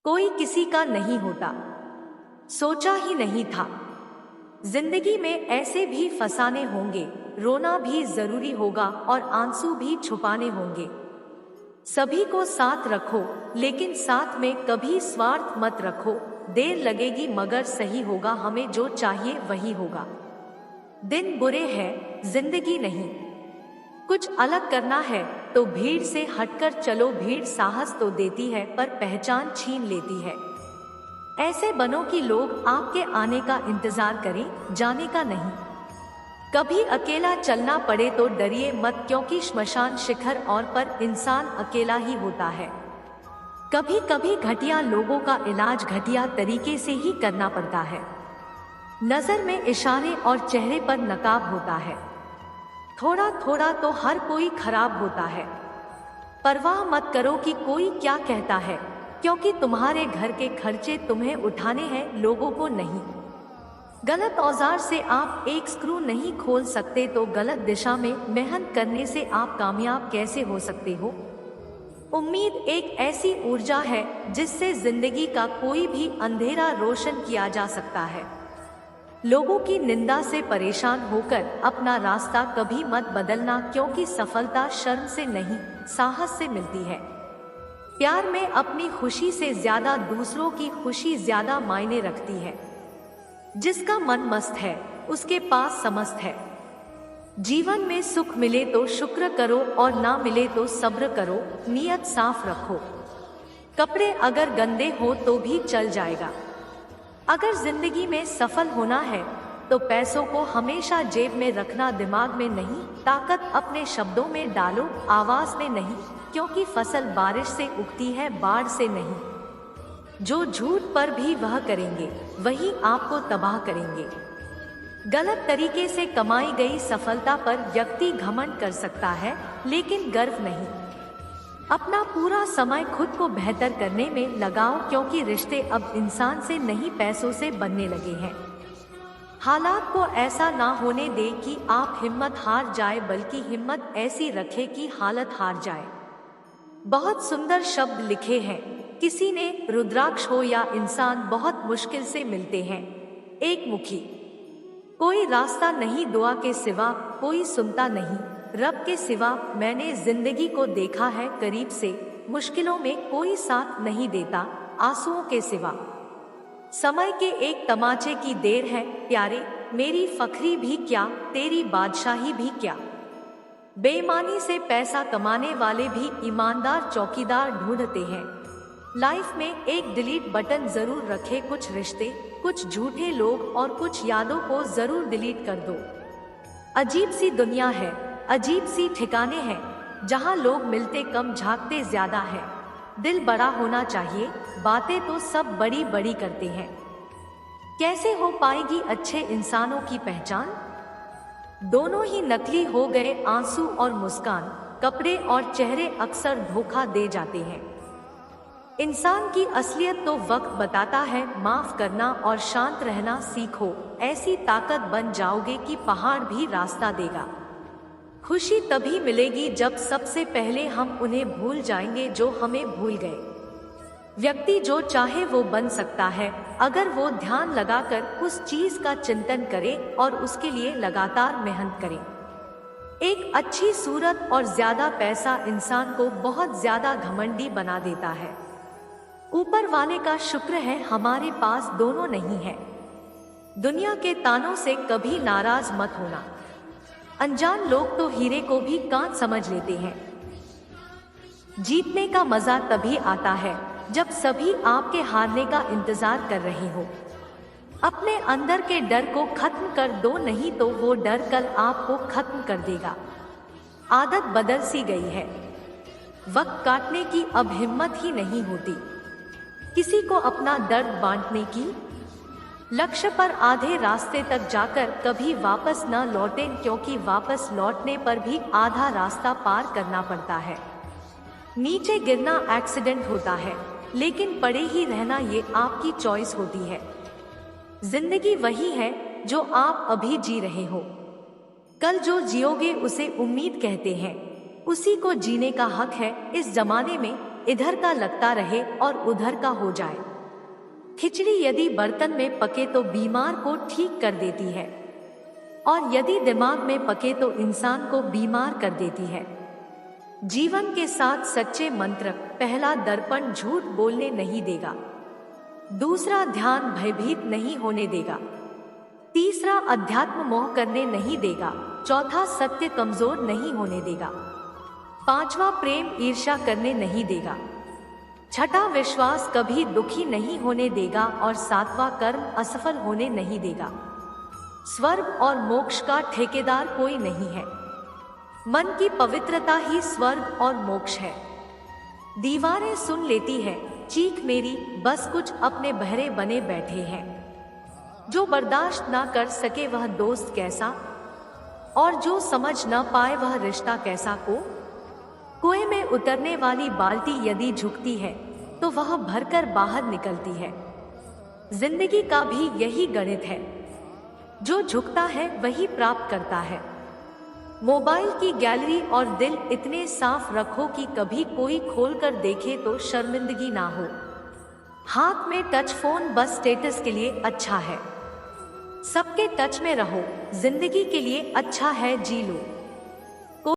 कोई किसी का नहीं होता, सोचा ही नहीं था। जिंदगी में ऐसे भी फसाने होंगे, रोना भी जरूरी होगा और आंसू भी छुपाने होंगे। सभी को साथ रखो, लेकिन साथ में कभी स्वार्थ मत रखो। देर लगेगी मगर सही होगा, हमें जो चाहिए वही होगा। दिन बुरे हैं, जिंदगी नहीं। कुछ अलग करना है तो भीड़ से हटकर चलो। भीड़ साहस तो देती है पर पहचान छीन लेती है। ऐसे बनो कि लोग आपके आने का इंतजार करें, जाने का नहीं। कभी अकेला चलना पड़े तो डरिए मत, क्योंकि श्मशान शिखर और पर इंसान अकेला ही होता है। कभी कभी घटिया लोगों का इलाज घटिया तरीके से ही करना पड़ता है। नजर में इशारे और चेहरे पर नकाब होता है। थोड़ा थोड़ा तो हर कोई खराब होता है। परवाह मत करो कि कोई क्या कहता है, क्योंकि तुम्हारे घर के खर्चे तुम्हें उठाने हैं, लोगों को नहीं। गलत औजार से आप एक स्क्रू नहीं खोल सकते, तो गलत दिशा में मेहनत करने से आप कामयाब कैसे हो सकते हो। उम्मीद एक ऐसी ऊर्जा है जिससे जिंदगी का कोई भी अंधेरा रोशन किया जा सकता है। लोगों की निंदा से परेशान होकर अपना रास्ता कभी मत बदलना, क्योंकि सफलता शर्म से नहीं, साहस से मिलती है। प्यार में अपनी खुशी से ज्यादा दूसरों की खुशी ज्यादा मायने रखती है। जिसका मन मस्त है उसके पास समस्त है। जीवन में सुख मिले तो शुक्र करो और ना मिले तो सब्र करो। नियत साफ रखो। कपड़े अगर गंदे हो तो भी चल जाएगा। अगर जिंदगी में सफल होना है तो पैसों को हमेशा जेब में रखना, दिमाग में नहीं। ताकत अपने शब्दों में डालो, आवाज में नहीं, क्योंकि फसल बारिश से उगती है, बाढ़ से नहीं। जो झूठ पर भी वह करेंगे वही आपको तबाह करेंगे। गलत तरीके से कमाई गई सफलता पर व्यक्ति घमंड कर सकता है, लेकिन गर्व नहीं। अपना पूरा समय खुद को बेहतर करने में लगाओ, क्योंकि रिश्ते अब इंसान से नहीं पैसों से बनने लगे हैं। हालात को ऐसा ना होने दे कि आप हिम्मत हार जाए, बल्कि हिम्मत ऐसी रखे कि हालत हार जाए। बहुत सुंदर शब्द लिखे हैं किसी ने, रुद्राक्ष हो या इंसान बहुत मुश्किल से मिलते हैं एक मुखी। कोई रास्ता नहीं दुआ के सिवा, कोई सुनता नहीं रब के सिवा। मैंने जिंदगी को देखा है करीब से, मुश्किलों में कोई साथ नहीं देता आंसुओं के सिवा। समय के एक तमाचे की देर है प्यारे, मेरी फखरी भी क्या, तेरी बादशाही भी क्या। बेईमानी से पैसा कमाने वाले भी ईमानदार चौकीदार ढूंढते हैं। लाइफ में एक डिलीट बटन जरूर रखे, कुछ रिश्ते, कुछ झूठे लोग और कुछ यादों को जरूर डिलीट कर दो। अजीब सी दुनिया है, अजीब सी ठिकाने हैं, जहां लोग मिलते कम झांकते ज्यादा है। दिल बड़ा होना चाहिए, बातें तो सब बड़ी बड़ी करते हैं। कैसे हो पाएगी अच्छे इंसानों की पहचान। दोनों ही नकली हो गए, आंसू और मुस्कान, कपड़े और चेहरे अक्सर धोखा दे जाते हैं। इंसान की असलियत तो वक्त बताता है। माफ करना और शांत रहना सीखो, ऐसी ताकत बन जाओगे कि पहाड़ भी रास्ता देगा। खुशी तभी मिलेगी जब सबसे पहले हम उन्हें भूल जाएंगे जो हमें भूल गए। व्यक्ति जो चाहे वो बन सकता है, अगर वो ध्यान लगाकर उस चीज का चिंतन करे और उसके लिए लगातार मेहनत करे। एक अच्छी सूरत और ज्यादा पैसा इंसान को बहुत ज्यादा घमंडी बना देता है। ऊपर वाले का शुक्र है हमारे पास दोनों नहीं है। दुनिया के तानों से कभी नाराज मत होना। अनजान लोग तो हीरे को भी कांच समझ लेते हैं। जीतने का मजा तभी आता है जब सभी आपके हारने का इंतजार कर रहे हो। अपने अंदर के डर को खत्म कर दो, नहीं तो वो डर कल आपको खत्म कर देगा। आदत बदल सी गई है, वक्त काटने की अब हिम्मत ही नहीं होती किसी को अपना दर्द बांटने की। लक्ष्य पर आधे रास्ते तक जाकर कभी वापस न लौटें, क्योंकि वापस लौटने पर भी आधा रास्ता पार करना पड़ता है। नीचे गिरना एक्सीडेंट होता है, लेकिन पड़े ही रहना ये आपकी चॉइस होती है। जिंदगी वही है जो आप अभी जी रहे हो। कल जो जियोगे उसे उम्मीद कहते हैं, उसी को जीने का हक है। इस जमाने में इधर का लगता रहे और उधर का हो जाए। खिचड़ी यदि बर्तन में पके तो बीमार को ठीक कर देती है, और यदि दिमाग में पके तो इंसान को बीमार कर देती है। जीवन के साथ सच्चे मंत्र: पहला, दर्पण झूठ बोलने नहीं देगा। दूसरा, ध्यान भयभीत नहीं होने देगा। तीसरा, अध्यात्म मोह करने नहीं देगा। चौथा, सत्य कमजोर नहीं होने देगा। पांचवा, प्रेम ईर्ष्या करने नहीं देगा। छठा, विश्वास कभी दुखी नहीं होने देगा। और सातवां, कर्म असफल होने नहीं देगा। स्वर्ग और मोक्ष का ठेकेदार कोई नहीं है। मन की पवित्रता ही स्वर्ग और मोक्ष है। दीवारें सुन लेती है चीख मेरी, बस कुछ अपने बहरे बने बैठे हैं। जो बर्दाश्त ना कर सके वह दोस्त कैसा, और जो समझ ना पाए वह रिश्ता कैसा को। कुएं में उतरने वाली बाल्टी यदि झुकती है तो वह भरकर बाहर निकलती है। जिंदगी का भी यही गणित है, जो झुकता है वही प्राप्त करता है। मोबाइल की गैलरी और दिल इतने साफ रखो कि कभी कोई खोलकर देखे तो शर्मिंदगी ना हो। हाथ में टच फोन बस स्टेटस के लिए अच्छा है। सबके टच में रहो, जिंदगी के लिए अच्छा है जी लो।